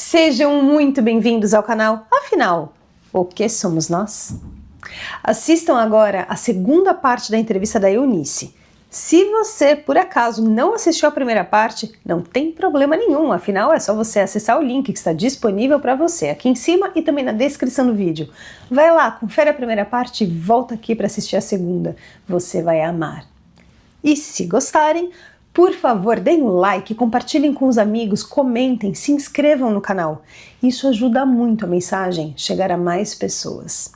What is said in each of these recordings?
Sejam muito bem-vindos ao canal. Afinal, o que somos nós? Assistam agora a segunda parte da entrevista da Eunice. Se você, por acaso, não assistiu a primeira parte, não tem problema nenhum, afinal é só você acessar o link que está disponível para você aqui em cima e também na descrição do vídeo. Vai lá, confere a primeira parte e volta aqui para assistir a segunda. Você vai amar. E se gostarem, por favor, deem um like, compartilhem com os amigos, comentem, se inscrevam no canal. Isso ajuda muito a mensagem chegar a mais pessoas.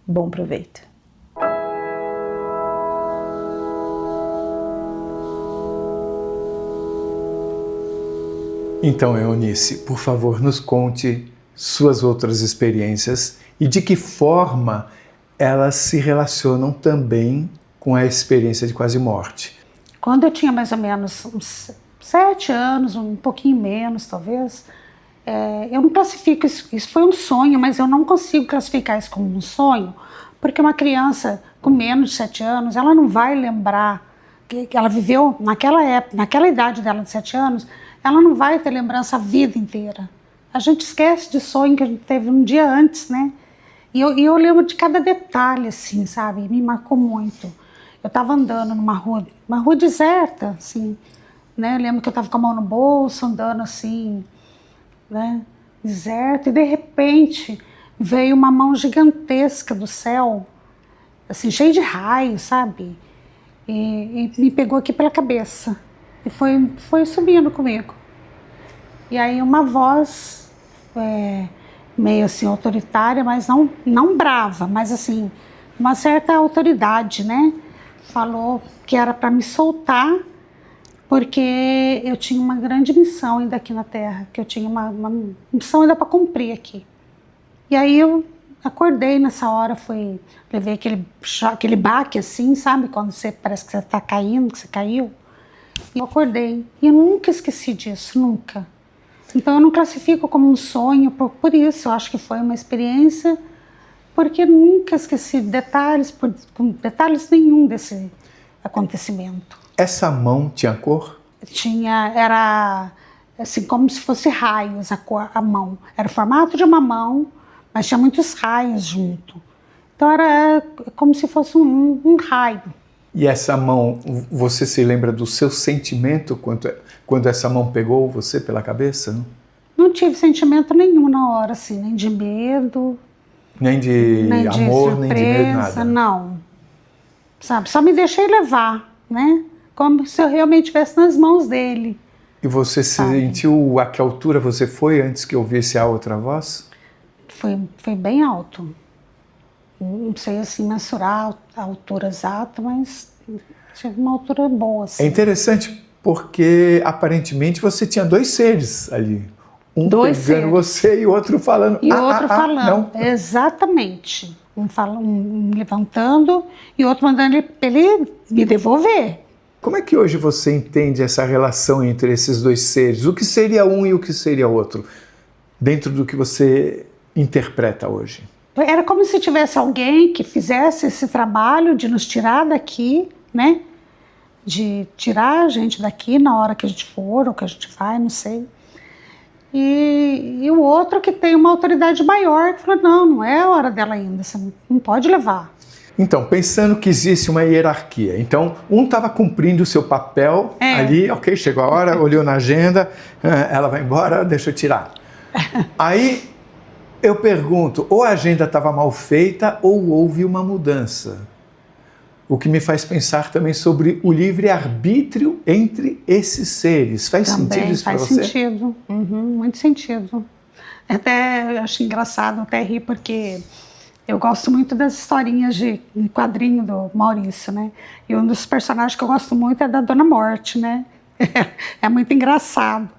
Bom proveito! Então, Eunice, por favor, nos conte suas outras experiências e de que forma elas se relacionam também com a experiência de quase morte. Quando eu tinha mais ou menos uns 7 anos, um pouquinho menos talvez, eu não classifico isso foi um sonho, mas eu não consigo classificar isso como um sonho, porque uma criança com menos de 7 anos, ela não vai lembrar que ela viveu naquela época, naquela idade dela de 7 anos, ela não vai ter lembrança a vida inteira. A gente esquece de sonho que a gente teve um dia antes, né? E eu lembro de cada detalhe, assim, sabe? Me marcou muito. Eu estava andando numa rua deserta, assim, né? Eu lembro que eu estava com a mão no bolso, andando assim, né? Deserta, e de repente veio uma mão gigantesca do céu, assim, cheia de raios, sabe? E me pegou aqui pela cabeça. E foi subindo comigo. E aí uma voz meio assim autoritária, mas não brava, mas assim, uma certa autoridade, né? Falou que era para me soltar, porque eu tinha uma grande missão ainda aqui na Terra, que eu tinha uma missão ainda para cumprir aqui. E aí eu acordei nessa hora, levei aquele baque assim, sabe? Quando parece que você está caindo, que você caiu. E eu acordei. E eu nunca esqueci disso, nunca. Então eu não classifico como um sonho por isso. Eu acho que foi uma experiência, porque eu nunca esqueci detalhes nenhum desse acontecimento. Essa mão tinha cor? Era assim, como se fosse raios a mão. Era o formato de uma mão, mas tinha muitos raios junto. Então era como se fosse um raio. E essa mão, você se lembra do seu sentimento quando essa mão pegou você pela cabeça? Não tive sentimento nenhum na hora, assim, nem de medo. Nem de amor, surpresa, nem de medo, nada? Não. Sabe, só me deixei levar, né? Como se eu realmente estivesse nas mãos dele. E você sentiu a que altura você foi antes que ouvisse a outra voz? Foi bem alto. Não sei assim mensurar a altura exata, mas tive uma altura boa. Assim. É interessante porque aparentemente você tinha 2 seres ali. Um pegando você e o outro falando. E o outro falando, não. Exatamente. Um levantando e o outro mandando ele me devolver. Como é que hoje você entende essa relação entre esses 2 seres? O que seria um e o que seria outro? Dentro do que você interpreta hoje. Era como se tivesse alguém que fizesse esse trabalho de nos tirar daqui, né? De tirar a gente daqui na hora que a gente for, ou que a gente vai, não sei. E o outro que tem uma autoridade maior, que falou, não é a hora dela ainda, você não pode levar. Então, pensando que existe uma hierarquia, então um estava cumprindo o seu papel ali, ok, chegou a hora, olhou na agenda, ela vai embora, deixa eu tirar. Aí eu pergunto, ou a agenda estava mal feita ou houve uma mudança. O que me faz pensar também sobre o livre-arbítrio entre esses seres. Faz sentido isso para você? Faz sentido, muito sentido. Até acho engraçado, até rir, porque eu gosto muito das historinhas de quadrinho do Maurício, né? E um dos personagens que eu gosto muito é da Dona Morte, né? É muito engraçado.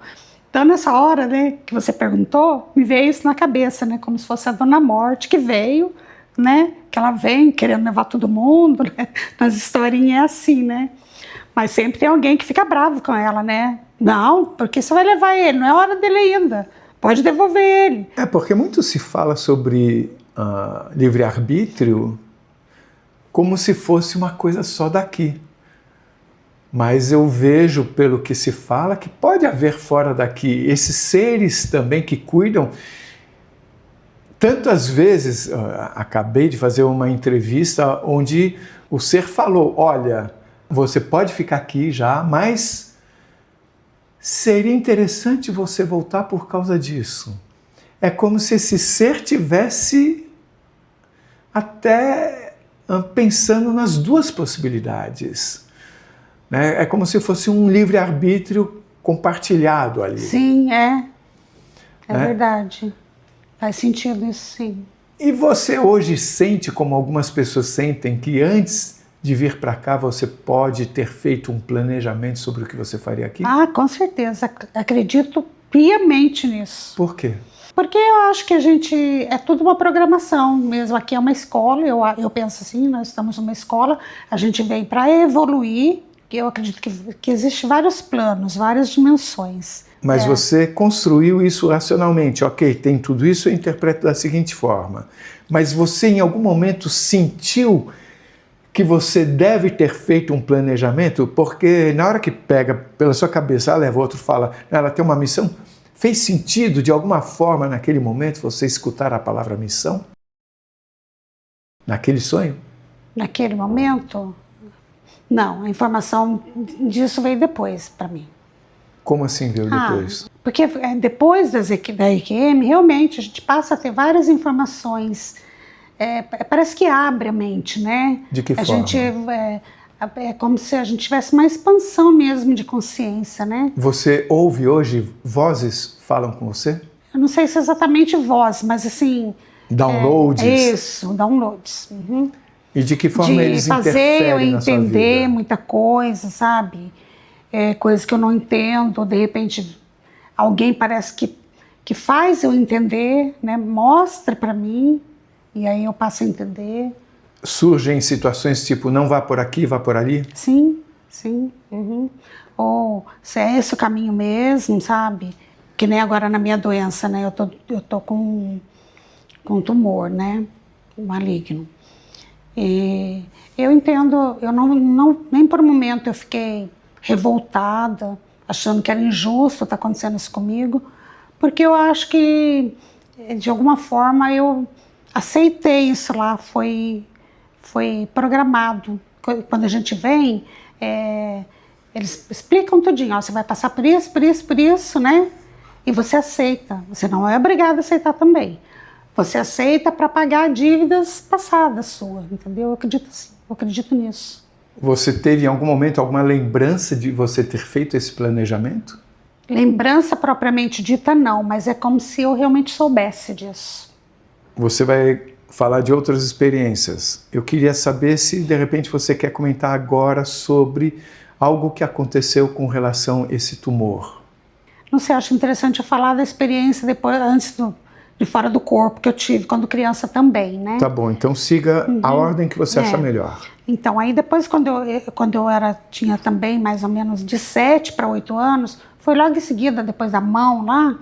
Então, nessa hora, né, que você perguntou, me veio isso na cabeça, né? Como se fosse a Dona Morte que veio, né? Que ela vem querendo levar todo mundo, né? Nas historinhas é assim, né? Mas sempre tem alguém que fica bravo com ela, né? Não, porque você vai levar ele, não é hora dele ainda. Pode devolver ele. Porque muito se fala sobre livre-arbítrio como se fosse uma coisa só daqui. Mas eu vejo, pelo que se fala, que pode haver fora daqui esses seres também que cuidam. Tantas vezes, acabei de fazer uma entrevista onde o ser falou, olha, você pode ficar aqui já, mas seria interessante você voltar por causa disso. É como se esse ser tivesse até pensando nas duas possibilidades. É como se fosse um livre-arbítrio compartilhado ali. Sim, é verdade. Faz sentido isso, sim. E você hoje sente, como algumas pessoas sentem, que antes de vir para cá você pode ter feito um planejamento sobre o que você faria aqui? Ah, com certeza. Acredito piamente nisso. Por quê? Porque eu acho que é tudo uma programação mesmo. Aqui é uma escola, eu penso assim, nós estamos numa escola, a gente vem para evoluir, que eu acredito que existem vários planos, várias dimensões. Mas você construiu isso racionalmente. Ok, tem tudo isso, eu interpreto da seguinte forma. Mas você em algum momento sentiu que você deve ter feito um planejamento? Porque na hora que pega pela sua cabeça, leva, o outro fala, ela tem uma missão. Fez sentido de alguma forma naquele momento você escutar a palavra missão? Naquele sonho? Naquele momento? Não, a informação disso veio depois para mim. Como assim veio depois? Porque depois da EQM, realmente, a gente passa a ter várias informações. Parece que abre a mente, né? De que forma? É como se a gente tivesse uma expansão mesmo de consciência, né? Você ouve hoje vozes falam com você? Eu não sei se é exatamente voz, mas assim... Downloads? Isso, downloads. Uhum. E de que forma eles interferem na sua vida? De fazer eu entender muita coisa, sabe? Coisas que eu não entendo, de repente alguém parece que faz eu entender, né? Mostra para mim, e aí eu passo a entender. Surgem situações tipo, não vá por aqui, vá por ali? Sim, sim. Uhum. Ou se é esse o caminho mesmo, sabe? Que nem agora na minha doença, né? Eu tô com um tumor, né? Maligno. E eu entendo, eu não nem por um momento eu fiquei revoltada, achando que era injusto estar acontecendo isso comigo, porque eu acho que, de alguma forma, eu aceitei isso lá, foi programado. Quando a gente vem, eles explicam tudinho, ó, você vai passar por isso, por isso, por isso, né? E você aceita, você não é obrigado a aceitar também. Você aceita para pagar dívidas passadas suas, entendeu? Eu acredito assim, eu acredito nisso. Você teve em algum momento alguma lembrança de você ter feito esse planejamento? Lembrança propriamente dita não, mas é como se eu realmente soubesse disso. Você vai falar de outras experiências. Eu queria saber se de repente você quer comentar agora sobre algo que aconteceu com relação a esse tumor. Não sei, acho interessante eu falar da experiência antes de fora do corpo que eu tive quando criança também, né? Tá bom, então siga a ordem que você acha melhor. Então, aí depois quando eu tinha também mais ou menos de 7 para 8 anos, foi logo em seguida, depois da mão lá,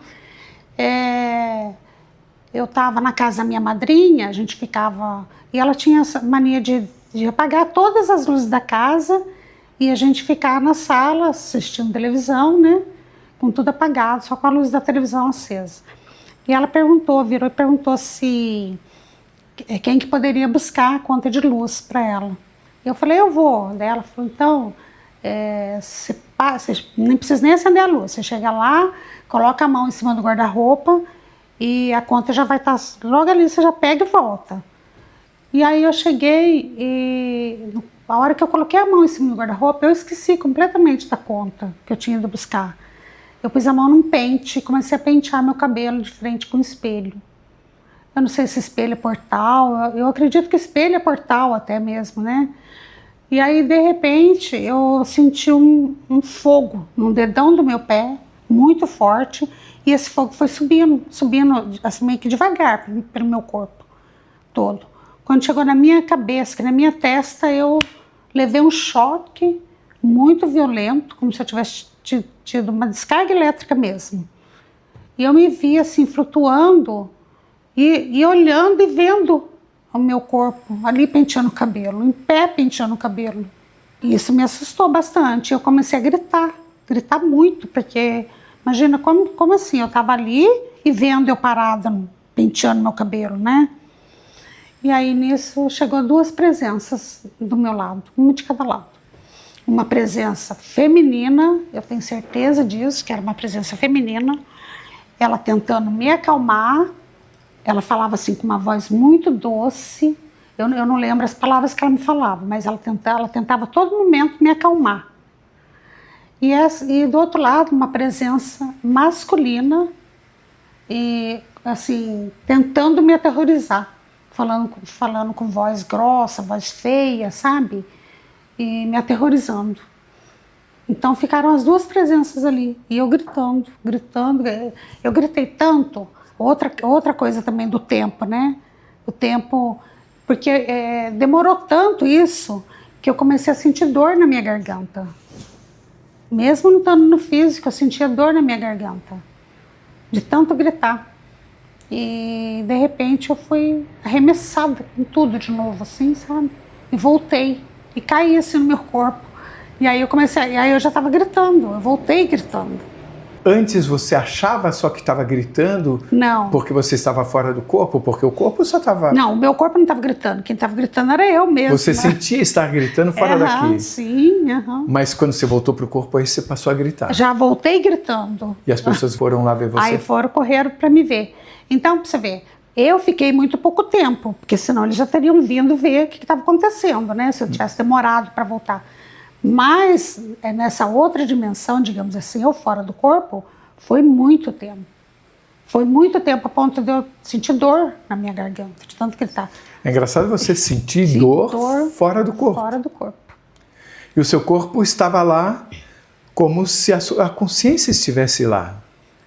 eu estava na casa da minha madrinha, a gente ficava... E ela tinha essa mania de apagar todas as luzes da casa e a gente ficar na sala assistindo televisão, né? Com tudo apagado, só com a luz da televisão acesa. E ela virou e perguntou se quem que poderia buscar a conta de luz para ela. Eu falei, eu vou. Daí ela falou, então, você nem precisa nem acender a luz. Você chega lá, coloca a mão em cima do guarda-roupa e a conta já vai estar logo ali, você já pega e volta. E aí eu cheguei e a hora que eu coloquei a mão em cima do guarda-roupa, eu esqueci completamente da conta que eu tinha ido buscar. Eu pus a mão num pente e comecei a pentear meu cabelo de frente com o espelho. Eu não sei se espelho é portal, eu acredito que espelho é portal até mesmo, né? E aí, de repente, eu senti um fogo no dedão do meu pé, muito forte, e esse fogo foi subindo, assim, meio que devagar pelo meu corpo todo. Quando chegou na minha cabeça, na minha testa, eu levei um choque muito violento, como se eu tivesse tido uma descarga elétrica mesmo. E eu me vi assim, flutuando e olhando e vendo o meu corpo ali penteando o cabelo, em pé penteando o cabelo. Isso me assustou bastante. Eu comecei a gritar muito, porque imagina como assim? Eu estava ali e vendo eu parada, penteando meu cabelo, né? E aí nisso chegou 2 presenças do meu lado, uma de cada lado. Uma presença feminina, eu tenho certeza disso, que era uma presença feminina, ela tentando me acalmar, ela falava assim com uma voz muito doce, eu não lembro as palavras que ela me falava, mas ela tentava a todo momento me acalmar. E do outro lado, uma presença masculina, e assim, tentando me aterrorizar, falando com voz grossa, voz feia, sabe? E me aterrorizando. Então ficaram as 2 presenças ali, e eu gritando. Eu gritei tanto. Outra coisa também do tempo, né? O tempo, porque demorou tanto isso, que eu comecei a sentir dor na minha garganta. Mesmo não estando no físico, eu sentia dor na minha garganta, de tanto gritar. E de repente eu fui arremessada com tudo de novo, assim, sabe? E voltei, e caí assim no meu corpo. E aí eu já estava gritando, eu voltei gritando. Antes você achava só que estava gritando? Não. Porque você estava fora do corpo? Porque o corpo só estava... Não, o meu corpo não estava gritando, quem estava gritando era eu mesmo. Você sentia estar gritando fora daqui? Sim. Mas quando você voltou para o corpo, aí você passou a gritar? Já voltei gritando. E as pessoas foram lá ver você? Aí correram para me ver. Então, para você ver, eu fiquei muito pouco tempo, porque senão eles já teriam vindo ver o que estava acontecendo, né? Se eu tivesse demorado para voltar. Mas nessa outra dimensão, digamos assim, eu fora do corpo, foi muito tempo. Foi muito tempo a ponto de eu sentir dor na minha garganta, de tanto gritar. É engraçado você sentir dor fora do corpo. Fora do corpo. E o seu corpo estava lá como se a consciência estivesse lá.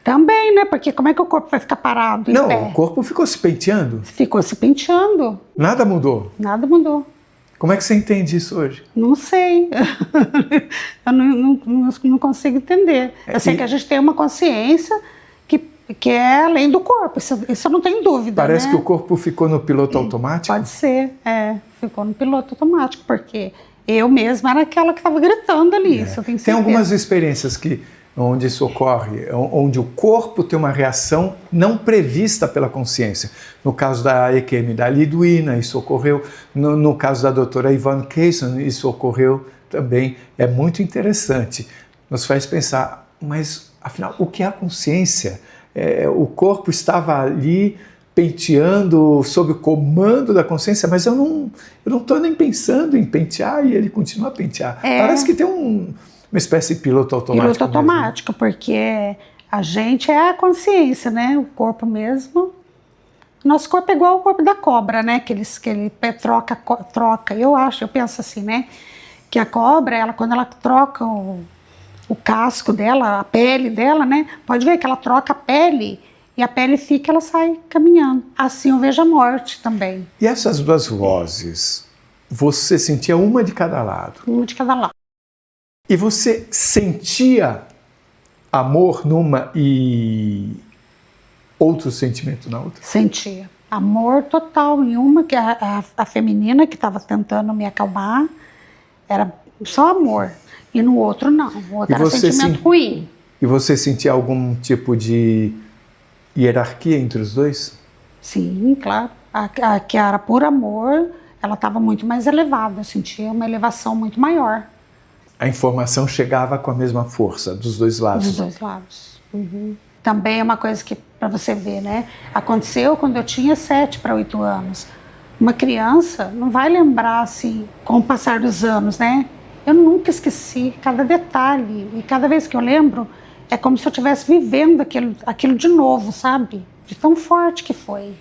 Também, né? Porque como é que o corpo vai ficar parado em pé? Não, o corpo ficou se penteando. Ficou se penteando. Nada mudou. Nada mudou. Como é que você entende isso hoje? Não sei. Eu não consigo entender. Eu sei que a gente tem uma consciência que é além do corpo. Isso eu não tenho dúvida. Parece né? que o corpo ficou no piloto automático? Pode ser, ficou no piloto automático, porque eu mesma era aquela que estava gritando ali. Isso eu tenho certeza. Tem algumas experiências onde isso ocorre, onde o corpo tem uma reação não prevista pela consciência. No caso da EQM da Liduína, isso ocorreu. No caso da doutora Yvonne Kaysen, isso ocorreu também. É muito interessante. Nos faz pensar, mas afinal, o que é a consciência? O corpo estava ali penteando sob o comando da consciência, mas eu não estou nem pensando em pentear e ele continua a pentear. Parece que tem uma espécie de piloto automático. Piloto automático, porque a gente é a consciência, né? O corpo mesmo. Nosso corpo é igual ao corpo da cobra, né? Que ele troca. Eu penso assim, né? Que a cobra, quando ela troca o casco dela, a pele dela, né? Pode ver que ela troca a pele e a pele fica, ela sai caminhando. Assim eu vejo a morte também. E essas 2 vozes, você sentia uma de cada lado? Uma de cada lado. E você sentia amor numa e outro sentimento na outra? Sentia. Amor total em uma, que a feminina que estava tentando me acalmar, era só amor. E no outro não. O outro era sentimento ruim. E você sentia algum tipo de hierarquia entre os dois? Sim, claro. A que era por amor, ela estava muito mais elevada. Eu sentia uma elevação muito maior. A informação chegava com a mesma força dos 2 lados? Dos 2 lados. Uhum. Também é uma coisa que, para você ver, né? Aconteceu quando eu tinha 7 para 8 anos. Uma criança não vai lembrar, assim, com o passar dos anos, né? Eu nunca esqueci cada detalhe. E cada vez que eu lembro, é como se eu estivesse vivendo aquilo de novo, sabe? De tão forte que foi.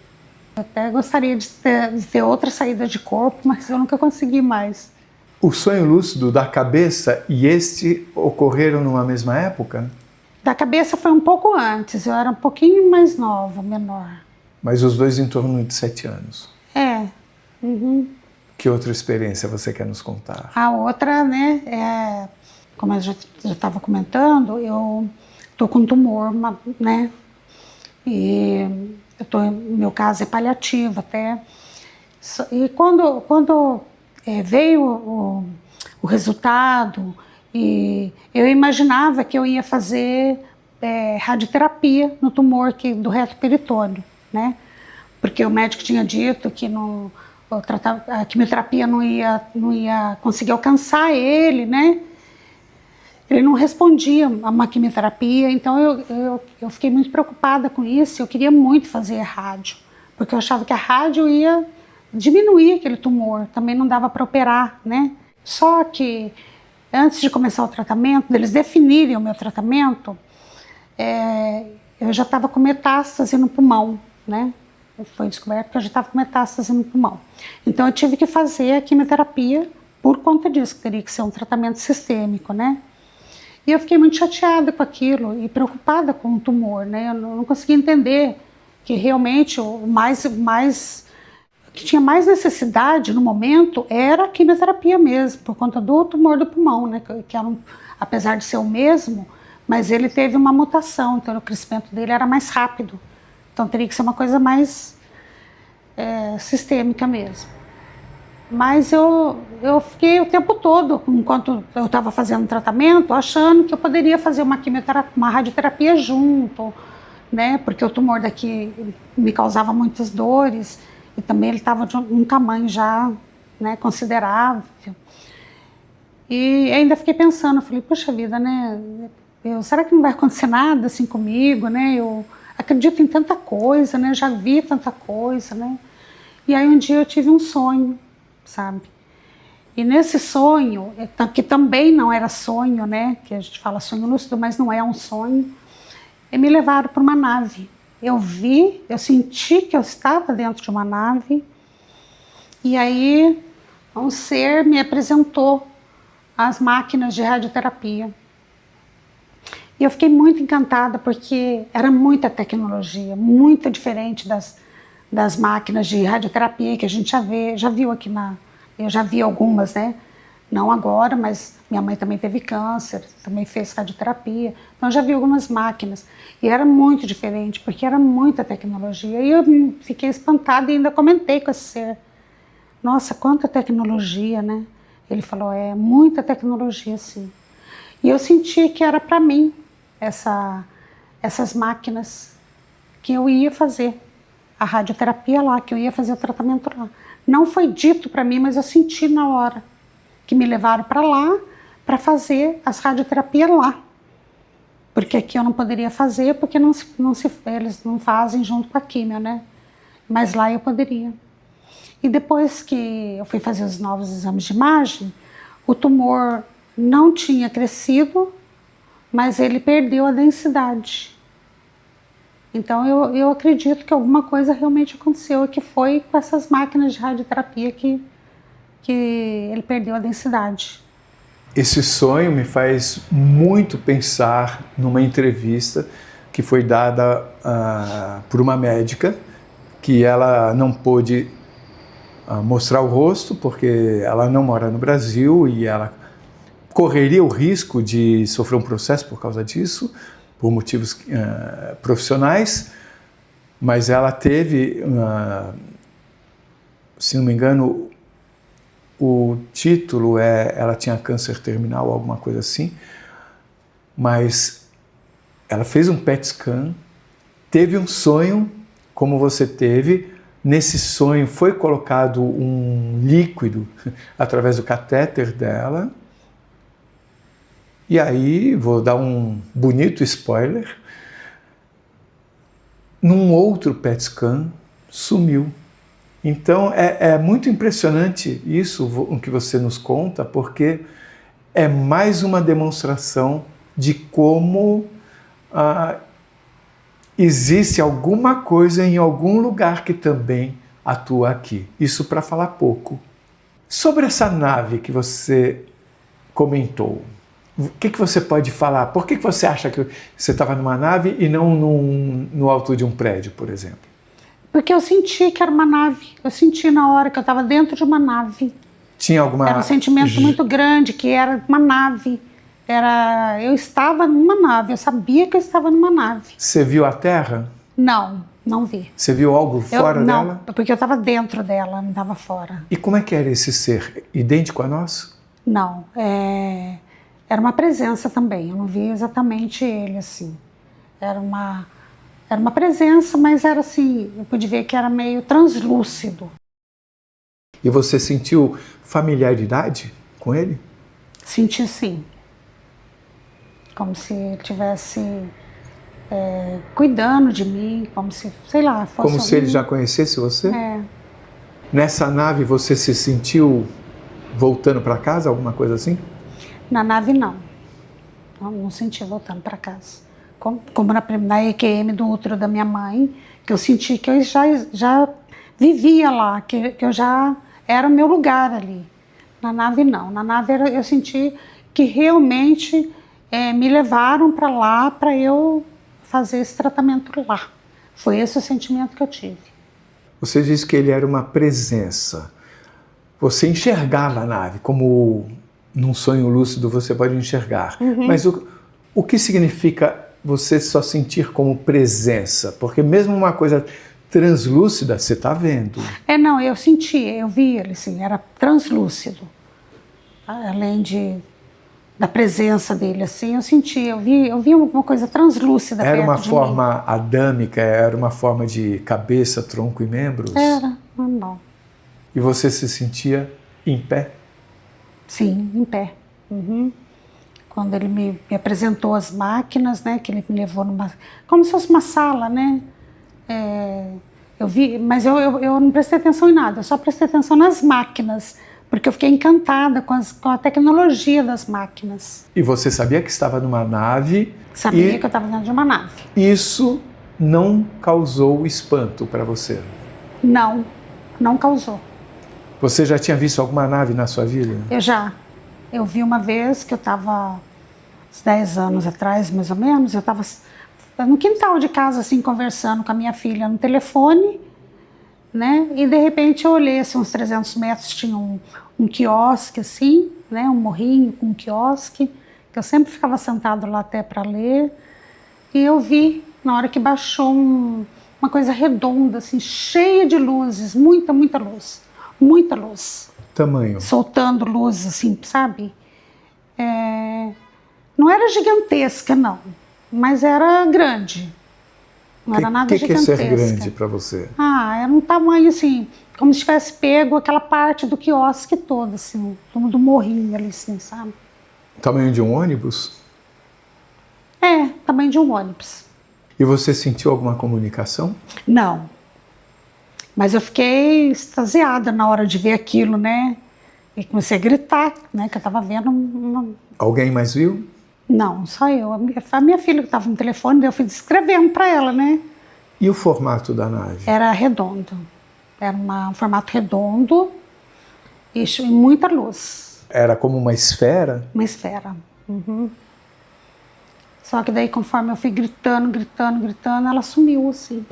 Eu até gostaria de ter outra saída de corpo, mas eu nunca consegui mais. O sonho lúcido da cabeça e este ocorreram numa mesma época? Da cabeça foi um pouco antes, eu era um pouquinho mais nova, menor. Mas os 2 em torno de 7 anos? Uhum. Que outra experiência você quer nos contar? A outra, né, como eu já estava comentando, eu estou com tumor, né, e meu caso é paliativo até. E quando veio o resultado, e eu imaginava que eu ia fazer radioterapia no tumor do reto peritônio, né? Porque o médico tinha dito que a quimioterapia não ia conseguir alcançar ele, né? Ele não respondia a uma quimioterapia, então eu fiquei muito preocupada com isso. Eu queria muito fazer rádio, porque eu achava que a rádio ia diminuir aquele tumor, também não dava para operar, né? Só que antes de começar o tratamento, eles definirem o meu tratamento, eu já estava com metástase no pulmão, né? Foi descoberto que eu já estava com metástase no pulmão. Então eu tive que fazer a quimioterapia por conta disso, que teria que ser um tratamento sistêmico, né? E eu fiquei muito chateada com aquilo e preocupada com o tumor, né? Eu não conseguia entender que realmente o que tinha mais necessidade no momento era a quimioterapia mesmo, por conta do tumor do pulmão, né? Que era apesar de ser o mesmo, mas ele teve uma mutação, então o crescimento dele era mais rápido. Então teria que ser uma coisa mais sistêmica mesmo. Mas eu fiquei o tempo todo, enquanto eu estava fazendo o tratamento, achando que eu poderia fazer uma quimioterapia, uma radioterapia junto, né? Porque o tumor daqui me causava muitas dores e também ele estava de um tamanho já, né, considerável. E ainda fiquei pensando, falei, poxa vida, né? Será que não vai acontecer nada assim comigo, né? Eu acredito em tanta coisa, né? Já vi tanta coisa, né? E aí um dia eu tive um sonho, sabe? E nesse sonho, que também não era sonho, né? Que a gente fala sonho lúcido, mas não é um sonho. Me levaram para uma nave. Eu senti que eu estava dentro de uma nave. E aí um ser me apresentou as máquinas de radioterapia. E eu fiquei muito encantada porque era muita tecnologia, muito diferente das máquinas de radioterapia que a gente já viu aqui eu já vi algumas, né? Não agora, mas minha mãe também teve câncer, também fez radioterapia, então eu já vi algumas máquinas. E era muito diferente, porque era muita tecnologia. E eu fiquei espantada e ainda comentei com esse ser. Nossa, quanta tecnologia, né? Ele falou, muita tecnologia, sim. E eu senti que era para mim essas máquinas, que eu ia fazer a radioterapia lá, que eu ia fazer o tratamento lá. Não foi dito para mim, mas eu senti na hora que me levaram para lá para fazer as radioterapias lá. Porque aqui eu não poderia fazer, porque eles não fazem junto com a químio, né? Mas lá eu poderia. E depois que eu fui fazer os novos exames de imagem, o tumor não tinha crescido, mas ele perdeu a densidade. Então eu acredito que alguma coisa realmente aconteceu, que foi com essas máquinas de radioterapia que ele perdeu a densidade. Esse sonho me faz muito pensar numa entrevista que foi dada por uma médica, que ela não pôde mostrar o rosto, porque ela não mora no Brasil e ela correria o risco de sofrer um processo por causa disso, por motivos profissionais, mas ela teve, se não me engano, o título ela tinha câncer terminal, alguma coisa assim, mas ela fez um PET scan, teve um sonho, como você teve. Nesse sonho foi colocado um líquido através do catéter dela. E aí, vou dar um bonito spoiler, num outro PET scan sumiu. Então é muito impressionante isso, o que você nos conta, porque é mais uma demonstração de como existe alguma coisa em algum lugar que também atua aqui. Isso para falar pouco. Sobre essa nave que você comentou, o que você pode falar? Por que você acha que você estava numa nave e não no alto de um prédio, por exemplo? Porque eu senti que era uma nave. Eu senti na hora que eu estava dentro de uma nave. Tinha alguma... Era um sentimento muito grande, que era uma nave. Eu estava numa nave, eu sabia que eu estava numa nave. Você viu a Terra? Não, não vi. Você viu algo fora dela? Não, porque eu estava dentro dela, não estava fora. E como é que era esse ser? Idêntico a nós? Não, era uma presença também, eu não via exatamente ele assim. Era uma presença, mas era assim, eu pude ver que era meio translúcido. E você sentiu familiaridade com ele? Senti sim, como se ele estivesse cuidando de mim, como se, sei lá, fosse... Como se ele já conhecesse você? É. Nessa nave você se sentiu voltando para casa, alguma coisa assim? Na nave não, não senti voltando para casa. Como na EQM do útero da minha mãe, que eu senti que eu já vivia lá, que eu já era o meu lugar ali. Na nave não, na nave eu senti que realmente me levaram para lá para eu fazer esse tratamento lá. Foi esse o sentimento que eu tive. Você disse que ele era uma presença. Você enxergava a nave, como num sonho lúcido você pode enxergar. Uhum. Mas o que significa você só sentir como presença? Porque mesmo uma coisa translúcida, você está vendo. Não, eu senti, eu vi ele, assim, era translúcido. Além da presença dele, assim, eu senti, eu vi uma coisa translúcida Era perto uma de forma adâmica, era uma forma de cabeça, tronco e membros? Era, normal. E você se sentia em pé? Sim, em pé. Uhum. Quando ele me apresentou as máquinas, né, que ele me levou como se fosse uma sala, né? Eu vi, mas eu não prestei atenção em nada, eu só prestei atenção nas máquinas, porque eu fiquei encantada com a tecnologia das máquinas. E você sabia que estava numa nave? Sabia que eu estava dentro de uma nave. Isso não causou espanto para você? Não, não causou. Você já tinha visto alguma nave na sua vida? Eu vi uma vez que eu estava, uns 10 anos atrás, mais ou menos, eu estava no quintal de casa, assim, conversando com a minha filha no telefone, né? E de repente eu olhei, assim, uns 300 metros, tinha um quiosque, assim, né? Um morrinho com um quiosque, que eu sempre ficava sentado lá até para ler. E eu vi, na hora que baixou, uma coisa redonda, assim, cheia de luzes, muita luz. Muita luz. Tamanho? Soltando luz, assim, sabe? Não era gigantesca, não. Mas era grande. Não era nada gigantesca. O que é ser grande para você? Era um tamanho, assim, como se tivesse pego aquela parte do quiosque toda, assim, do morrinho ali, assim, sabe? Tamanho de um ônibus? Tamanho de um ônibus. E você sentiu alguma comunicação? Não. Mas eu fiquei extasiada na hora de ver aquilo, né? E comecei a gritar, né? Que eu estava vendo Alguém mais viu? Não, só eu. A minha filha que estava no telefone, eu fui descrevendo para ela, né? E o formato da nave? Era redondo. Era um formato redondo e muita luz. Era como uma esfera? Uma esfera. Uhum. Só que daí, conforme eu fui gritando, ela sumiu, assim.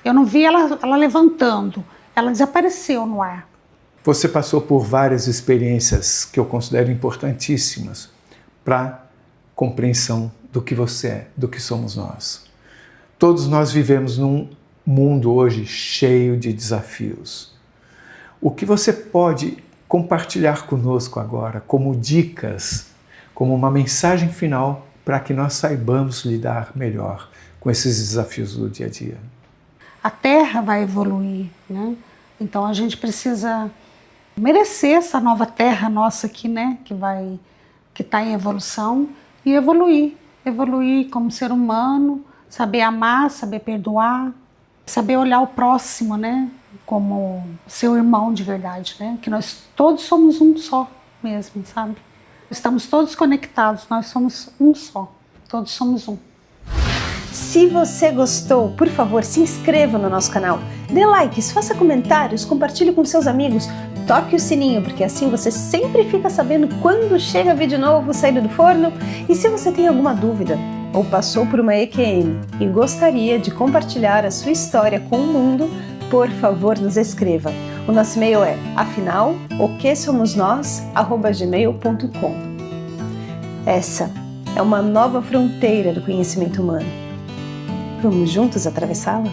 Eu não vi ela levantando, ela desapareceu no ar. Você passou por várias experiências que eu considero importantíssimas para a compreensão do que você é, do que somos nós. Todos nós vivemos num mundo hoje cheio de desafios. O que você pode compartilhar conosco agora como dicas, como uma mensagem final para que nós saibamos lidar melhor com esses desafios do dia a dia? A Terra vai evoluir, né? Então a gente precisa merecer essa nova Terra nossa aqui, né? Que está em evolução e evoluir como ser humano, saber amar, saber perdoar, saber olhar o próximo, né? Como seu irmão de verdade, né? Que nós todos somos um só mesmo, sabe? Estamos todos conectados, nós somos um só, todos somos um. Se você gostou, por favor, se inscreva no nosso canal, dê likes, faça comentários, compartilhe com seus amigos, toque o sininho, porque assim você sempre fica sabendo quando chega vídeo novo saído do forno. E se você tem alguma dúvida ou passou por uma EQM e gostaria de compartilhar a sua história com o mundo, por favor, nos escreva. O nosso e-mail é afinal.oquesomosnós@gmail.com. Essa é uma nova fronteira do conhecimento humano. Vamos juntos atravessá-la?